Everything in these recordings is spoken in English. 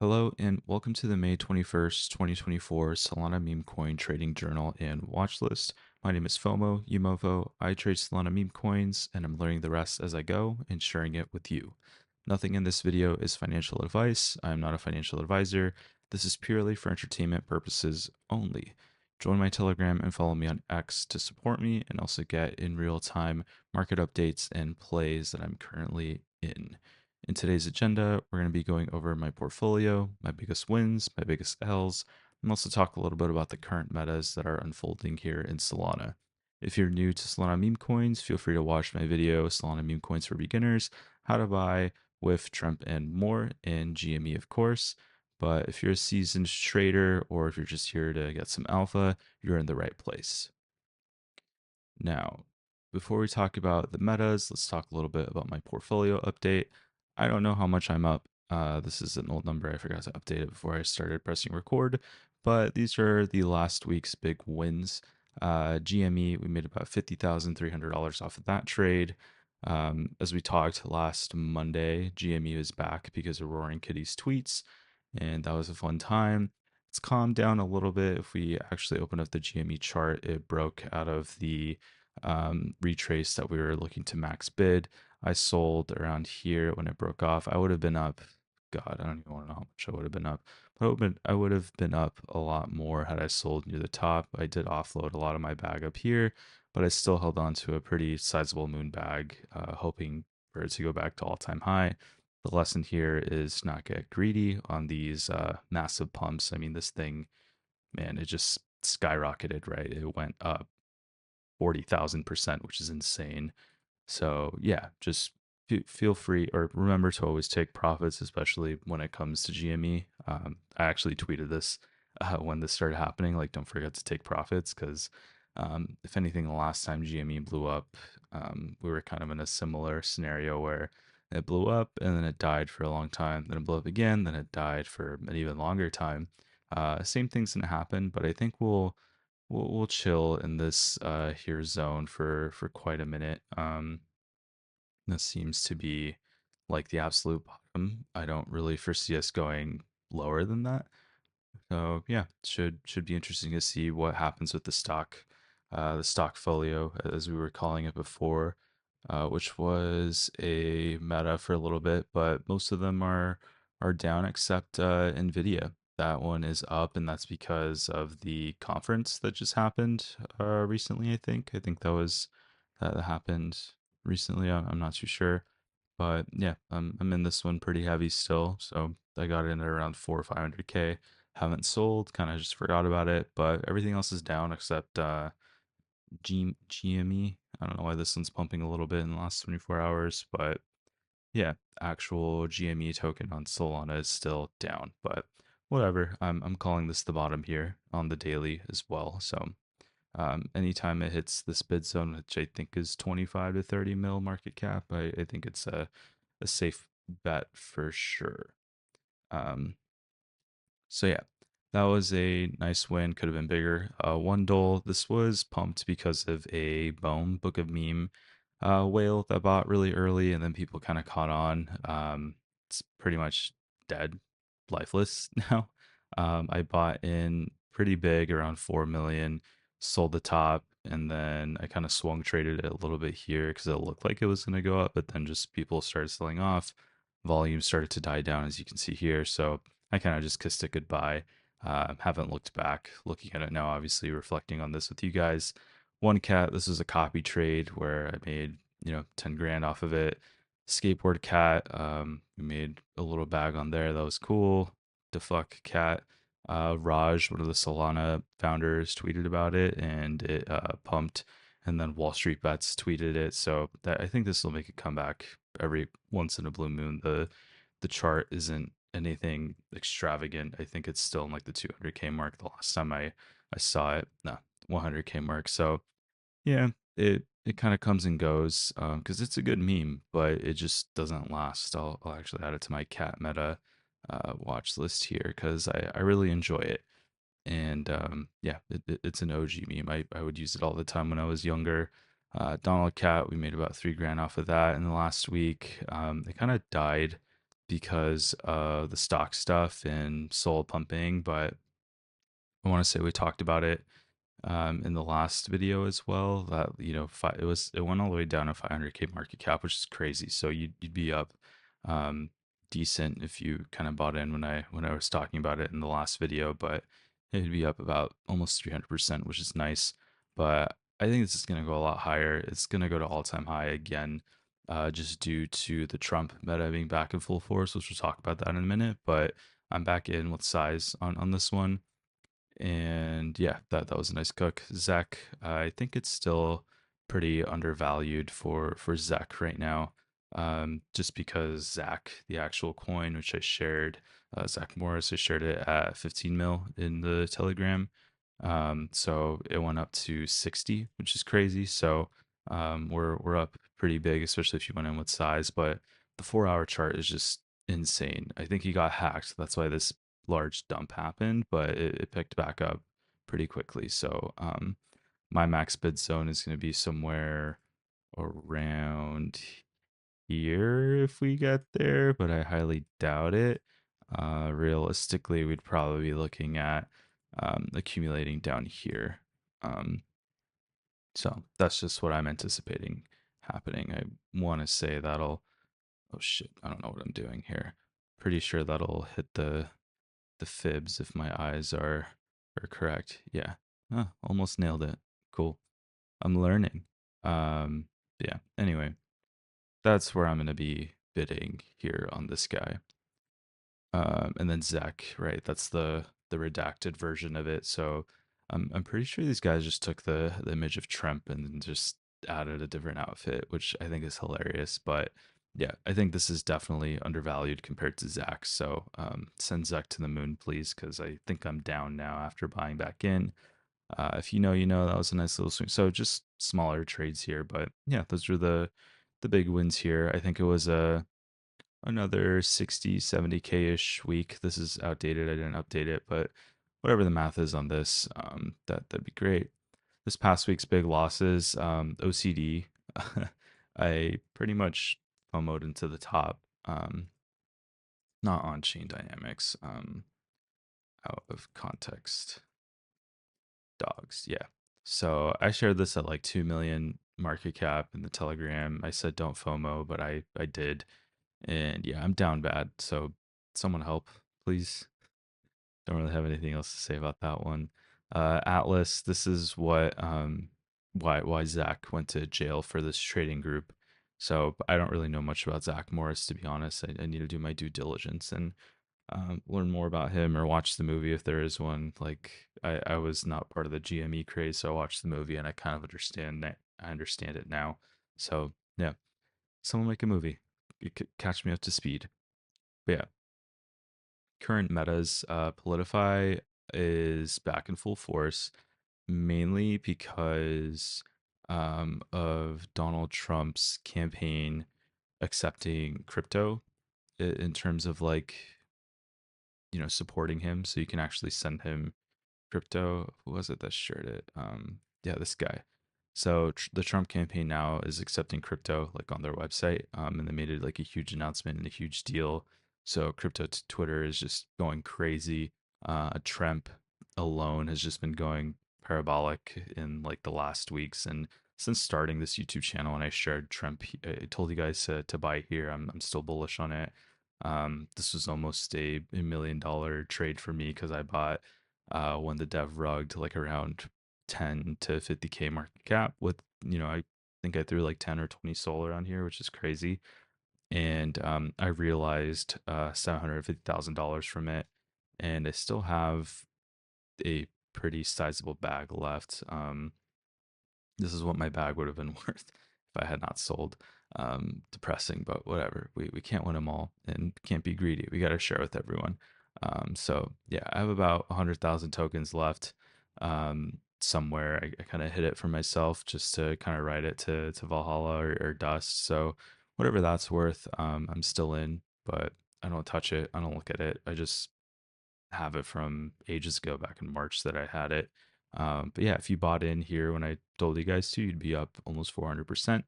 Hello and welcome to the May 21st, 2024 Solana Memecoin Trading Journal and Watchlist. My name is FOMO, Umovo. I trade Solana meme coins and I'm learning the rest as I go and sharing it with you. Nothing in this video is financial advice. I am not a financial advisor. This is purely for entertainment purposes only. Join my Telegram and follow me on X to support me and also get in real time market updates and plays that I'm currently in. In today's agenda, we're going to be going over my portfolio, my biggest wins, my biggest L's, and also talk a little bit about the current metas that are unfolding here in Solana. If you're new to Solana meme coins, feel free to watch my video, Solana meme coins for beginners, how to buy, with Trump and more, and GME, of course. But if you're a seasoned trader or if you're just here to get some alpha, you're in the right place. Now, before we talk about the metas, let's talk a little bit about my portfolio update. I don't know how much I'm up. This is an old number. I forgot to update it before I started pressing record, but these are the last week's big wins. GME, we made about $50,300 off of that trade. As we talked last Monday, GME is back because of Roaring Kitty's tweets, and that was a fun time. It's calmed down a little bit. If we actually open up the GME chart, it broke out of the retrace that we were looking to max bid. I sold around here when it broke off. I would have been up. God, I don't even want to know how much I would have been up. But I would have been up a lot more had I sold near the top. I did offload a lot of my bag up here, but I still held on to a pretty sizable moon bag, hoping for it to go back to all-time high. The lesson here is not get greedy on these massive pumps. I mean, this thing, man, it just skyrocketed, right? It went up 40,000%, which is insane. So yeah, just feel free or remember to always take profits, especially when it comes to GME. I actually tweeted this when this started happening. Like, don't forget to take profits because if anything, the last time GME blew up, we were kind of in a similar scenario where it blew up and then it died for a long time. Then it blew up again, then it died for an even longer time. Same thing's gonna happen, but I think we'll chill in this here zone for quite a minute. This seems to be like the absolute bottom. I don't really foresee us going lower than that. So yeah, should be interesting to see what happens with the stock folio, as we were calling it before, which was a meta for a little bit, but most of them are down except Nvidia. That one is up, and that's because of the conference that just happened recently. I think that happened recently. I'm not too sure, but yeah, I'm in this one pretty heavy still. So I got in at around 400 or 500K. Haven't sold, kind of just forgot about it, but everything else is down except GME. I don't know why this one's pumping a little bit in the last 24 hours, but yeah, actual GME token on Solana is still down, but whatever. I'm calling this the bottom here on the daily as well. So anytime it hits this bid zone, which I think is 25 to 30 mil market cap, I think it's a safe bet for sure. Um, so yeah, that was a nice win. Could have been bigger. One dole. This was pumped because of a Bone Book of Meme whale that bought really early, and then people kind of caught on. It's pretty much dead, lifeless now. I bought in pretty big, around 4 million, sold the top, and then I kind of swung traded it a little bit here because it looked like it was going to go up, but then just people started selling off. Volume started to die down, as you can see here. So I kind of just kissed it goodbye. Haven't looked back. Looking at it now, obviously reflecting on this with you guys. One cat. This was a copy trade where I made 10 grand off of it. Skateboard cat. We made a little bag on there. That was cool. Defuck cat. Raj, one of the Solana founders, tweeted about it and it pumped. And then Wall Street Bets tweeted it. So I think this will make a comeback every once in a blue moon. The chart isn't anything extravagant. I think it's still in like the 200K mark the last time I saw it. No, 100K mark. So yeah, it kind of comes and goes because it's a good meme, but it just doesn't last. I'll actually add it to my cat meta watch list here because I really enjoy it. And yeah, it's an OG meme. I would use it all the time when I was younger. Donald Cat, we made about 3 grand off of that in the last week. It kind of died because of the stock stuff and soul pumping, but I want to say we talked about it in the last video as well. That it went all the way down to 500k market cap, which is crazy. So you'd be up um, decent if you kind of bought in when I was talking about it in the last video, but it'd be up about almost 300%, which is nice. But I think this is going to go a lot higher. It's going to go to all-time high again. Just due to the Trump meta being back in full force, which we'll talk about that in a minute. But I'm back in with size on this one. And yeah, that was a nice cook. Zach, I think it's still pretty undervalued for Zach right now. Just because Zach, the actual coin, which I shared, Zach Morris, I shared it at 15 mil in the Telegram. So it went up to 60, which is crazy. So we're up pretty big, especially if you went in with size. But the 4 hour chart is just insane. I think he got hacked. That's why this large dump happened, but it picked back up pretty quickly. So my max bid zone is going to be somewhere around here if we get there, but I highly doubt it. Realistically, we'd probably be looking at accumulating down here. Um, so that's just what I'm anticipating happening. I want to say that'll, oh shit, I don't know what I'm doing here. Pretty sure that'll hit the fibs if my eyes are correct. Yeah. Almost nailed it. Cool. I'm learning. Um yeah. Anyway, that's where I'm gonna be bidding here on this guy. And then Zach, right? That's the redacted version of it. So I'm pretty sure these guys just took the image of Trump and then just added a different outfit, which I think is hilarious. But yeah, I think this is definitely undervalued compared to Zach. So send Zach to the moon, please, because I think I'm down now after buying back in. If you know, you know, that was a nice little swing. So just smaller trades here, but yeah, those are the big wins here. I think it was a another 60, 70k ish week. This is outdated. I didn't update it, but whatever the math is on this, that'd be great. This past week's big losses, OCD, I pretty much FOMO'd into the top. Not on chain dynamics. Out of context. Dogs, yeah. So I shared this at like 2 million market cap in the Telegram. I said don't FOMO, but I did. And yeah, I'm down bad. So someone help, please. Don't really have anything else to say about that one. Atlas, this is what why Zach went to jail for this trading group. So I don't really know much about Zach Morris, to be honest. I need to do my due diligence and learn more about him or watch the movie if there is one. Like I was not part of the GME craze, so I watched the movie and I kind of understand that. I understand it now. So yeah, someone make a movie. You could catch me up to speed. But yeah, current metas, Politify is back in full force, mainly because of Donald Trump's campaign accepting crypto in terms of like, supporting him. So you can actually send him crypto. Who was it that shared it? Yeah, this guy. So the Trump campaign now is accepting crypto like on their website, and they made it like a huge announcement and a huge deal. So crypto Twitter is just going crazy. Trump alone has just been going parabolic in like the last weeks, and since starting this YouTube channel, and I shared Trump, I told you guys to buy here. I'm still bullish on it. This was almost a $1 million trade for me because I bought when the dev rugged like around 10 to 50k market cap with, I think I threw like 10 or 20 solar on here, which is crazy. And I realized $750,000 from it, and I still have a pretty sizable bag left. This is what my bag would have been worth if I had not sold. Depressing, but whatever. We can't win them all and can't be greedy. We got to share with everyone. So yeah, I have about 100,000 tokens left. Somewhere I kind of hit it for myself just to kind of ride it to Valhalla or Dust. So whatever that's worth, I'm still in, but I don't touch it. I don't look at it. I just have it from ages ago, back in March that I had it. But yeah, if you bought in here when I told you guys to, you'd be up almost 400%.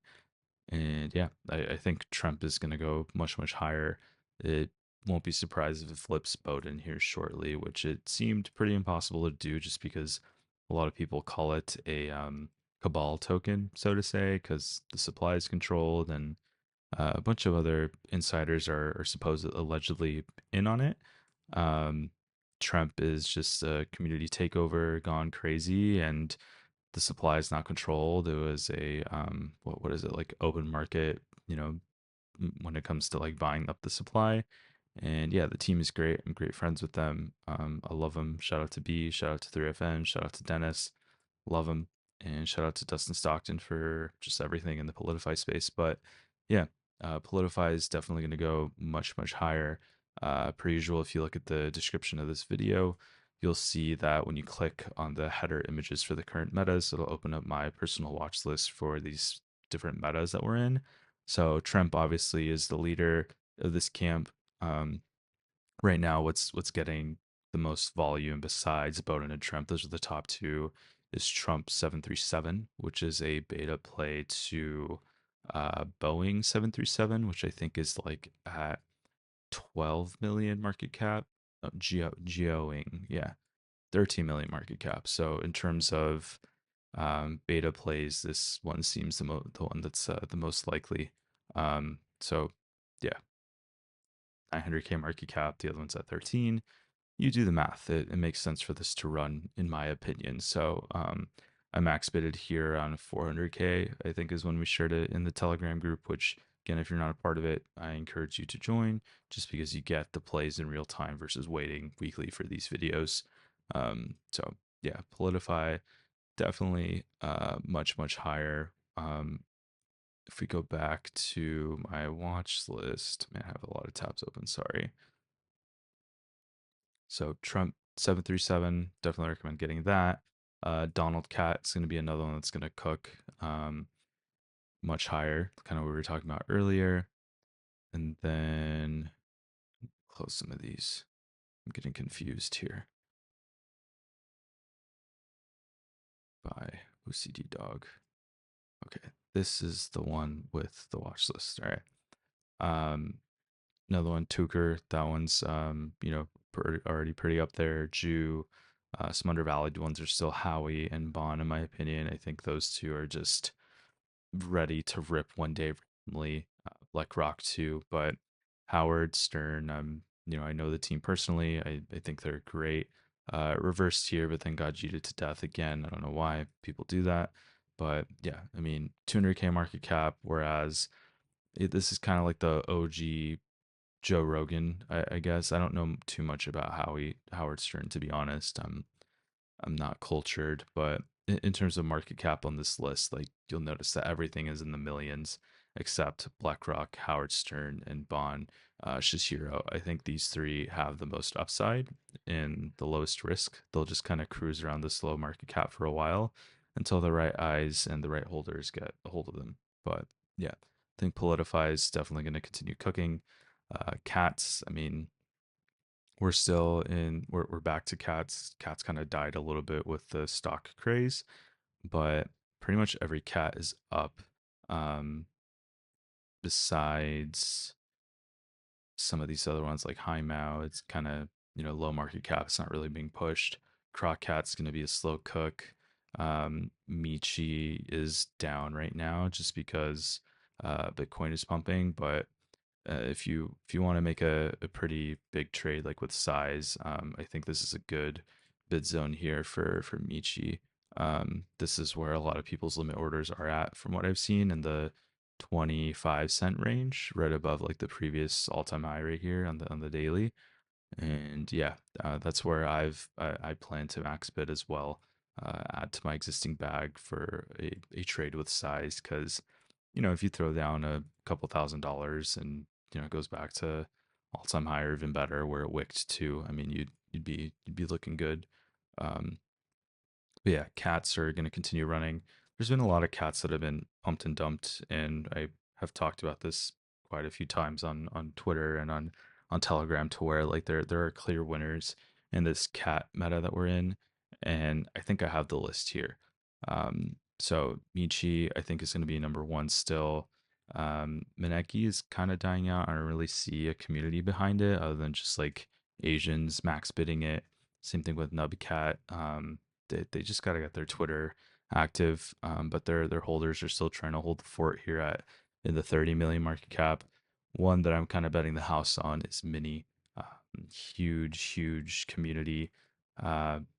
And yeah, I think Trump is going to go much, much higher it won't be surprised if it flips Bowden here shortly, which it seemed pretty impossible to do just because a lot of people call it a cabal token, so to say, because the supply is controlled and a bunch of other insiders are supposed allegedly in on it. Um, Trump is just a community takeover gone crazy, and the supply is not controlled. It was a what is it, like open market, you know, when it comes to like buying up the supply. And yeah, the team is great. I'm great friends with them. I love them. Shout out to B. Shout out to 3FN. Shout out to Dennis. Love them. And shout out to Dustin Stockton for just everything in the Politify space. But yeah, Politify is definitely going to go much, much higher. Per usual, if you look at the description of this video, you'll see that when you click on the header images for the current metas, it'll open up my personal watch list for these different metas that we're in. So Trump obviously is the leader of this camp. Um, right now, what's getting the most volume besides Bowden and Trump, those are the top two, is Trump 737, which is a beta play to Boeing 737, which I think is like at 12 million market cap. Oh, Geoing, yeah, 13 million market cap. So in terms of beta plays, this one seems the one that's the most likely. So yeah, 900K market cap. The other one's at 13. You do the math. It makes sense for this to run, in my opinion. So I max bidded here on 400K, I think is when we shared it in the Telegram group, which again, if you're not a part of it, I encourage you to join just because you get the plays in real time versus waiting weekly for these videos. So yeah, Politify definitely much, much higher. If we go back to my watch list, man, I have a lot of tabs open, sorry. So Trump 737, definitely recommend getting that. Donald Cat is going to be another one that's going to cook much higher, kind of what we were talking about earlier. And then close some of these. I'm getting confused here by OCD Dog. Okay, this is the one with the watch list. All right. Another one, Tuker. That one's already pretty up there. Jew. Some undervalued ones are still Howie and Bond, in my opinion. I think those two are just ready to rip one day randomly, like Rock too. But Howard Stern, I know the team personally. I think they're great. Reversed here, but then got cheated to death again. I don't know why people do that, but yeah, I mean, 200K market cap, whereas this is kind of like the OG Joe Rogan, I guess. I don't know too much about Howard Stern, to be honest. I'm not cultured, but in terms of market cap on this list, like you'll notice that everything is in the millions except BlackRock, Howard Stern, and Bond Shishiro. I think these three have the most upside and the lowest risk. They'll just kind of cruise around this low market cap for a while until the right eyes and the right holders get a hold of them. But yeah, I think Politify is definitely going to continue cooking. Cats, I mean, we're back to cats. Cats kind of died a little bit with the stock craze, but pretty much every cat is up. Um, Besides some of these other ones like High Mao, it's kind of low market cap. It's not really being pushed. Croc Cat's going to be a slow cook. Michi is down right now just because Bitcoin is pumping, but if you want to make a pretty big trade like with size, I think this is a good bid zone here for Michi. This is where a lot of people's limit orders are at, from what I've seen, in the 25 cent range, right above like the previous all-time high right here on the daily. And yeah, that's where I plan to max bid as well. Add to my existing bag for a trade with size, because if you throw down a couple $1,000s and it goes back to all-time high or even better where it wicked to, I mean you'd be looking good. Um, but yeah, cats are going to continue running. There's been a lot of cats that have been pumped and dumped, and I have talked about this quite a few times on Twitter and on Telegram, to where like there are clear winners in this cat meta that we're in, and I think I have the list here. So Michi, I think, is going to be number one still. Maneki is kind of dying out. I don't really see a community behind it other than just like Asians max bidding it. Same thing with Nubcat. They just got to get their Twitter active, but their holders are still trying to hold the fort here at in the 30 million market cap. One that I'm kind of betting the house on is Mini. Huge community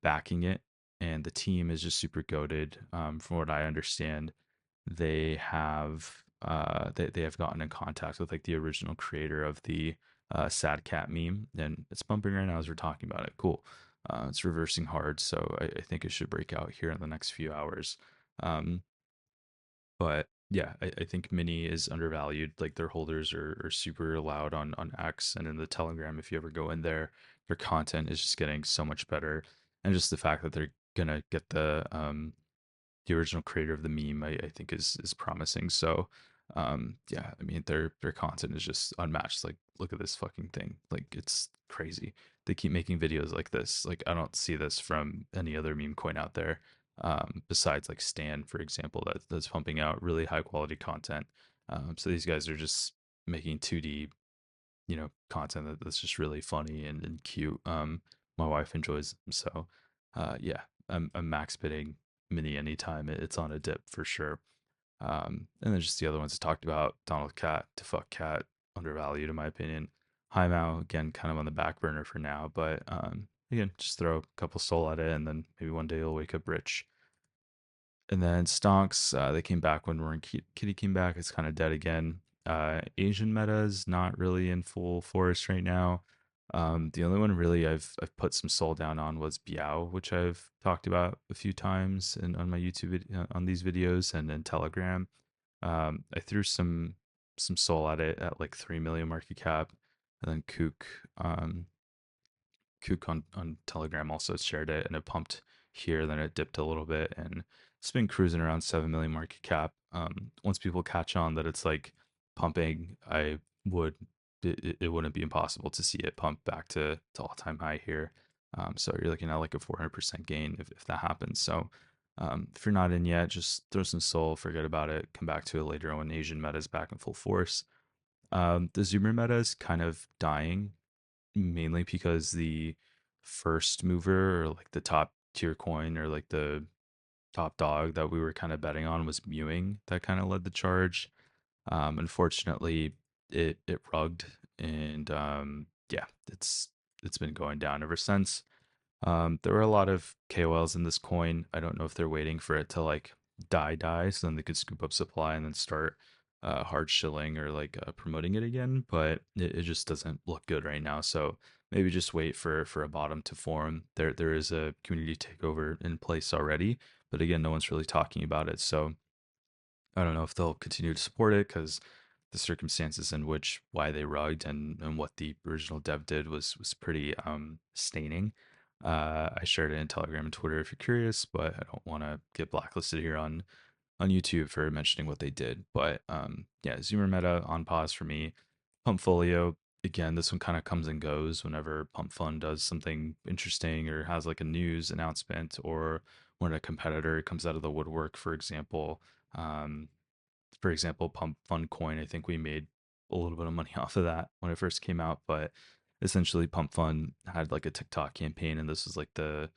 backing it, and the team is just super goaded. From what I understand, they have gotten in contact with like the original creator of the sad cat meme, and it's bumping right now as we're talking about it. Cool. It's reversing hard, so I think it should break out here in the next few hours. Um, but yeah, I think Mini is undervalued. Like their holders are super loud on X and in the Telegram. If you ever go in there, their content is just getting so much better, and just the fact that they're gonna get the original creator of the meme, I think is promising. So yeah, I mean their content is just unmatched. Like look at this fucking thing. Like it's crazy. They keep making videos like this. Like I don't see this from any other meme coin out there. Besides like Stan, for example, that's pumping out really high quality content. So these guys are just making 2D, content that's just really funny and cute. My wife enjoys them. So yeah, I'm max bidding Mini anytime it's on a dip for sure. And then just the other ones I talked about, Donald Cat to fuck Cat, undervalued in my opinion. High Mao again, kind of on the back burner for now, but again, just throw a couple soul at it, and then maybe one day you'll wake up rich. And then Stonks, they came back when Roaring Kitty came back. It's kind of dead again. Asian meta is not really in full force right now. The only one really I've put some soul down on was Biao, which I've talked about a few times on my on these videos and in Telegram. I threw some soul at it at like 3 million market cap, and then Kook on Telegram also shared it, and it pumped here, then it dipped a little bit, and it's been cruising around 7 million market cap. Once people catch on that it's like pumping, would it wouldn't be impossible to see it pump back to all time high here. So you're looking at like a 400% gain if that happens. So if you're not in yet, just throw some soul, forget about it, come back to it later when Asian meta is back in full force. The Zoomer meta is kind of dying mainly because the first mover or like the top tier coin or like the top dog that we were kind of betting on was mewing that kind of led the charge. Unfortunately, it rugged, and yeah, it's been going down ever since. There were a lot of KOLs in this coin. I don't know if they're waiting for it to like die, so then they could scoop up supply and then start hard shilling or like promoting it again. But it just doesn't look good right now. So maybe just wait for a bottom to form. There is a community takeover in place already, but again, no one's really talking about it. So I don't know if they'll continue to support it because the circumstances in which why they rugged and what the original dev did was pretty staining. I shared it in Telegram and Twitter if you're curious, but I don't want to get blacklisted here on YouTube for mentioning what they did. But yeah, Zoomer meta on pause for me. Pumpfolio again. This one kind of comes and goes whenever pump.fun does something interesting or has like a news announcement or when a competitor comes out of the woodwork. Um, for example, Pump Fun Coin. I think we made a little bit of money off of that when it first came out, but essentially Pump Fun had like a TikTok campaign, and this was like the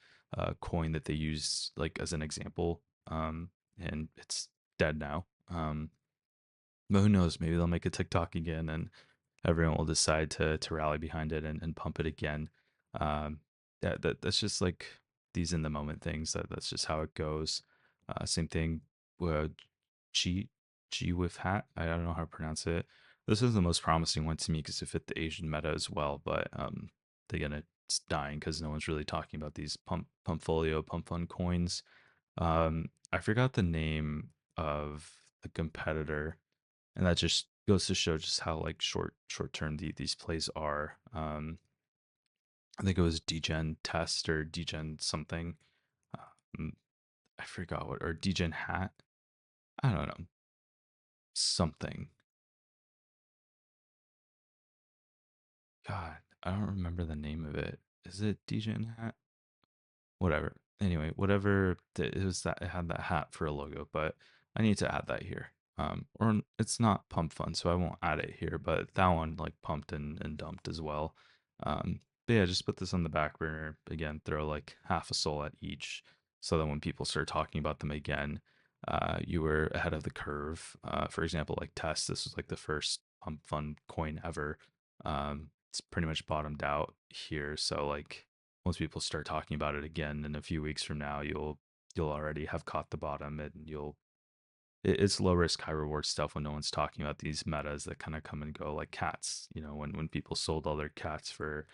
coin that they used like as an example. And it's dead now. But who knows? Maybe they'll make a TikTok again, and everyone will decide to rally behind it and pump it again. That's just like these in the moment things. That's just how it goes. Same thing with G G with hat. I don't know how to pronounce it. This is the most promising one to me because it fit the Asian meta as well. But again, it's dying because no one's really talking about these pump fun coins. I forgot the name of the competitor, and that just goes to show just how like short term these plays are. I think it was Degen Test or Degen something. Um, I forgot what, or Degen Hat. I don't know, something. God, I don't remember the name of it. Is it Degen Hat? Whatever. Anyway, whatever it was, that it had that hat for a logo, but I need to add that here. Or it's not pump.fun, so I won't add it here, but that one like pumped and dumped as well. But yeah, just put this on the back burner again. Throw like half a soul at each, so that when people start talking about them again, you were ahead of the curve. For example, like Test, this was like the first pump.fun coin ever. It's pretty much bottomed out here, so like once people start talking about it again in a few weeks from now, you'll already have caught the bottom, and it's low risk, high reward stuff when no one's talking about these metas that kind of come and go, like cats. You know, when people sold all their cats for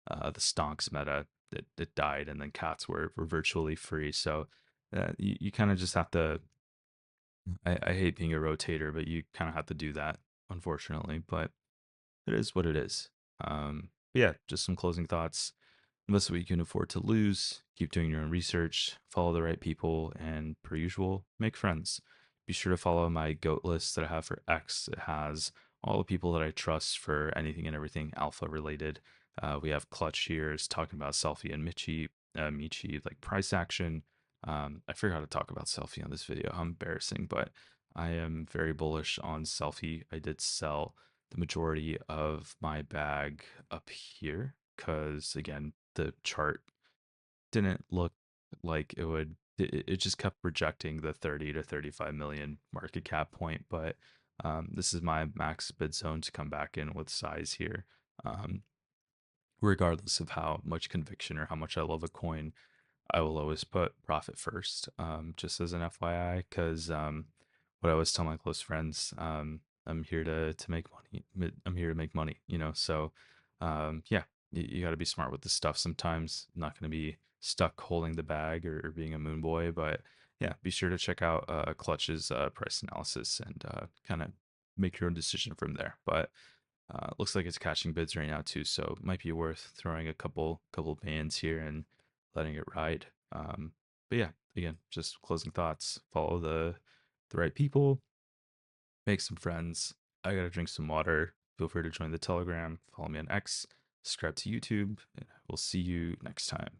the stonks meta, it died, and then cats were virtually free. So you kind of just have to. I hate being a rotator, but you kind of have to do that, unfortunately. But it is what it is. But yeah, just some closing thoughts. Invest what you can afford to lose. Keep doing your own research. Follow the right people, and per usual, make friends. Be sure to follow my goat list that I have for X. It has all the people that I trust for anything and everything alpha related. We have Clutch here is talking about Selfie and Michi like price action. I forgot to talk about Selfie on this video. How embarrassing, but I am very bullish on Selfie. I did sell the majority of my bag up here because again the chart didn't look like it would it just kept rejecting the 30 to 35 million market cap point, but this is my max bid zone to come back in with size here, um, regardless of how much conviction or how much I love a coin. I will always put profit first, just as an FYI, because what I always tell my close friends, I'm here to make money. I'm here to make money, you know. So, yeah, you got to be smart with this stuff. Sometimes I'm not going to be stuck holding the bag or being a moon boy, but yeah, be sure to check out Clutch's price analysis and kind of make your own decision from there. But looks like it's catching bids right now too, so it might be worth throwing a couple bands here and letting it ride. But yeah, again, just closing thoughts. Follow the right people, make some friends. I gotta drink some water. Feel free to join the Telegram. Follow me on X. Subscribe to YouTube. And we'll see you next time.